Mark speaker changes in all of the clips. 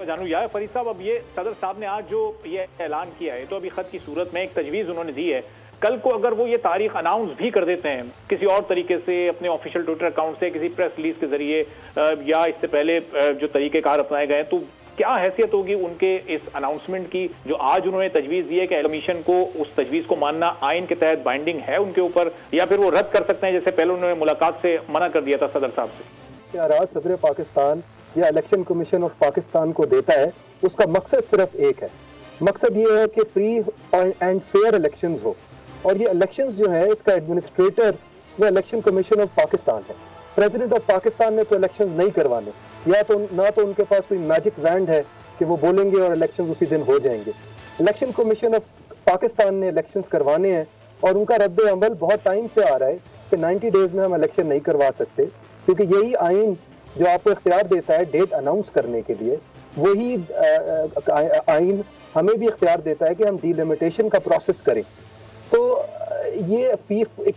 Speaker 1: جانو یا فرید صاحب، اب یہ صدر صاحب نے آج جو یہ اعلان کیا ہے تو ابھی خط کی صورت میں ایک تجویز انہوں نے دی ہے، کل کو اگر وہ یہ تاریخ اناؤنس بھی کر دیتے ہیں کسی اور طریقے سے، اپنے آفیشیل ٹویٹر اکاؤنٹ سے، کسی پریس ریلیز کے ذریعے یا اس سے پہلے جو طریقہ کار اپنائے گئے، تو کیا حیثیت ہوگی ان کے اس اناؤنسمنٹ کی جو آج انہوں نے تجویز دی ہے کہ کمیشن کو اس تجویز کو ماننا آئین کے تحت بائنڈنگ ہے ان کے اوپر، یا پھر وہ رد کر سکتے ہیں جیسے پہلے انہوں نے ملاقات سے منع کر دیا تھا صدر صاحب سے؟
Speaker 2: کیا راج صدر پاکستان یا الیکشن کمیشن آف پاکستان کو دیتا ہے، اس کا مقصد صرف ایک ہے، مقصد یہ ہے کہ فری اینڈ فیئر الیکشنز ہو، اور یہ الیکشنز جو ہے اس کا ایڈمنسٹریٹر وہ الیکشن کمیشن آف پاکستان ہے۔ پریزیڈنٹ آف پاکستان نے تو الیکشنز نہیں کروانے، یا تو نہ تو ان کے پاس کوئی میجک وینڈ ہے کہ وہ بولیں گے اور الیکشنز اسی دن ہو جائیں گے۔ الیکشن کمیشن آف پاکستان نے الیکشنز کروانے ہیں، اور ان کا رد عمل بہت ٹائم سے آ رہا ہے کہ 90 ڈیز میں ہم الیکشن نہیں کروا سکتے، کیونکہ یہی آئین جو آپ کو اختیار دیتا ہے ڈیٹ اناؤنس کرنے کے لیے، وہی آئین ہمیں بھی اختیار دیتا ہے کہ ہم ڈی لمیٹیشن کا پروسیس کریں۔ تو یہ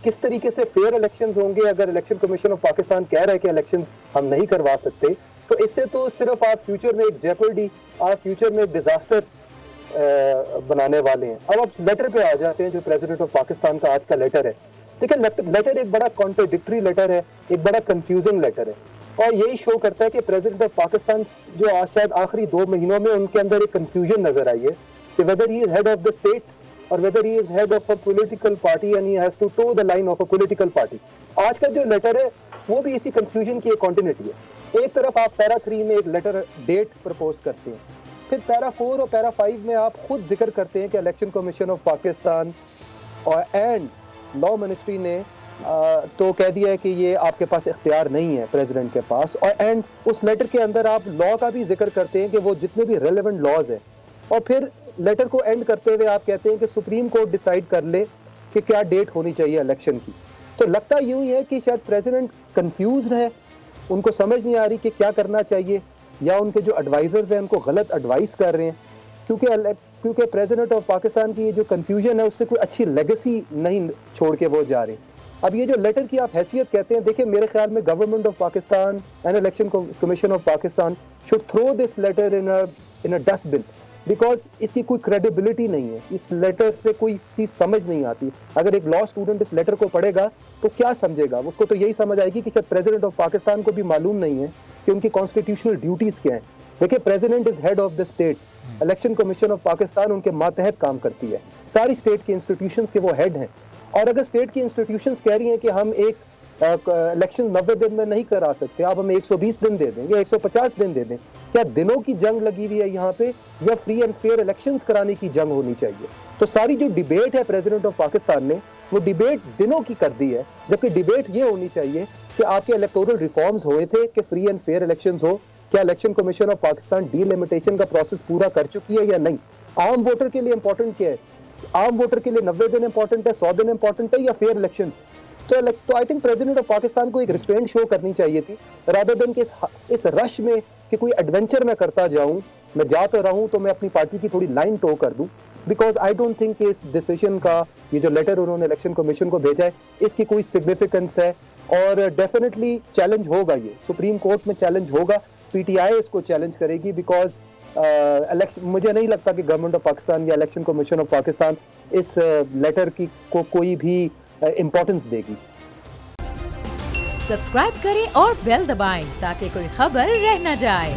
Speaker 2: کس طریقے سے فیئر الیکشنز ہوں گے اگر الیکشن کمیشن آف پاکستان کہہ رہا ہے کہ الیکشنز ہم نہیں کروا سکتے، تو اس سے تو صرف آپ فیوچر میں ایک جیپرڈی، آپ فیوچر میں ایک ڈیزاسٹر بنانے والے ہیں۔ اب آپ لیٹر پہ آ جاتے ہیں جو پریزیڈنٹ آف پاکستان کا آج کا لیٹر ہے۔ دیکھیں لیٹر ایک بڑا کانٹرڈکٹری لیٹر ہے، ایک بڑا کنفیوزنگ لیٹر ہے، اور یہی شو کرتا ہے کہ پریزیڈنٹ آف پاکستان جو شاید آخری 2 مہینوں میں ان کے اندر ایک کنفیوژن نظر آئی ہے کہ whether he is head of the state or whether he is head of a political party and he has to toe the line of a political party۔ آج کا جو لیٹر ہے وہ بھی اسی کنفیوژن کی ایک کنٹینیوٹی ہے۔ ایک طرف آپ پیرا 3 میں ایک لیٹر ڈیٹ پرپوز کرتے ہیں، پھر پیرا 4 اور پیرا 5 میں آپ خود ذکر کرتے ہیں کہ الیکشن کمیشن آف پاکستان اور اینڈ لا منسٹری نے تو کہہ دیا ہے کہ یہ آپ کے پاس اختیار نہیں ہے پریزیڈنٹ کے پاس، اور اینڈ اس لیٹر کے اندر آپ لا کا بھی ذکر کرتے ہیں کہ وہ جتنے بھی ریلیونٹ لاز ہیں، اور پھر لیٹر کو اینڈ کرتے ہوئے آپ کہتے ہیں کہ سپریم کورٹ ڈیسائیڈ کر لے کہ کیا ڈیٹ ہونی چاہیے الیکشن کی۔ تو لگتا یوں ہی ہے کہ شاید پریزیڈنٹ کنفیوزڈ ہے، ان کو سمجھ نہیں آ رہی کہ کیا کرنا چاہیے، یا ان کے جو ایڈوائزرز ہیں ان کو غلط ایڈوائز کر رہے ہیں، کیونکہ پریزیڈنٹ آف پاکستان کی یہ جو کنفیوژن ہے اس سے کوئی اچھی لیگیسی نہیں چھوڑ کے وہ جا رہے۔ اب یہ جو لیٹر کی آپ حیثیت کہتے ہیں، دیکھیں میرے خیال میں government of Pakistan and election commission of Pakistan should throw this letter in a dust bin, because اس کی کوئی کریڈیبلٹی نہیں ہے، اس لیٹر سے کوئی چیز سمجھ نہیں آتی۔ اگر ایک لا اسٹوڈنٹ اس لیٹر کو پڑھے گا تو کیا سمجھے گا؟ اس کو تو یہی سمجھ آئے گی کہ شاید پریزیڈنٹ آف پاکستان کو بھی معلوم نہیں ہے کہ ان کی کانسٹیٹیوشنل ڈیوٹیز کیا ہیں۔ دیکھیں president is head of the state, election commission of Pakistan ان کے ماتحت کام کرتی ہے، ساری اسٹیٹ کی انسٹیٹیوشنز کے وہ ہیڈ ہیں، اور اگر اسٹیٹ کی انسٹیٹیوشنز کہہ رہی ہیں کہ ہم ایک الیکشن 90 دن میں نہیں کرا سکتے، آپ ہمیں 120 دن دے دیں یا 150 دن دے دیں، کیا دنوں کی جنگ لگی ہوئی ہے یہاں پہ، یا فری اینڈ فیئر الیکشنز کرانے کی جنگ ہونی چاہیے؟ تو ساری جو ڈیبیٹ ہے پریزیڈنٹ آف پاکستان نے، وہ ڈیبیٹ دنوں کی کر دی ہے، جبکہ ڈیبیٹ یہ ہونی چاہیے کہ آپ کے الیکٹورل ریفارمز ہوئے تھے کہ فری اینڈ فیئر الیکشنز ہو، کیا election commission of Pakistan D limitation کا پروسیس پورا کر چکی ہے یا نہیں؟ عام ووٹر کے لیے امپورٹنٹ کیا ہے؟ عام ووٹر کے لیے 90 دن امپورٹنٹ ہے، 100 دن امپورٹنٹ ہے، یا فیئر الیکشنز؟ تو I think president of Pakistan کو ایک ریسٹرینٹ شو کرنی چاہیے تھی، رادر دین کہ اس رش میں کہ کوئی ایڈونچر میں کرتا جاؤں، میں جا تو رہا ہوں تو میں اپنی پارٹی کی تھوڑی لائن ٹو کر دوں، بیکاز آئی ڈونٹ تھنک کہ اس ڈیسیژن کا، یہ جو لیٹر انہوں نے الیکشن کمیشن کو بھیجا ہے، اس کی کوئی سگنیفیکنس ہے، اور ڈیفینیٹلی چیلنج ہوگا، یہ سپریم کورٹ میں چیلنج ہوگا، پی ٹی آئی اس کو چیلنج کرے گی، بیکاز مجھے نہیں لگتا کہ گورنمنٹ آف پاکستان یا الیکشن کمیشن آف پاکستان اس لیٹر کی کو کوئی بھی امپورٹنس دے گی۔
Speaker 3: سبسکرائب کریں اور بیل دبائیں تاکہ کوئی خبر رہ نہ جائے۔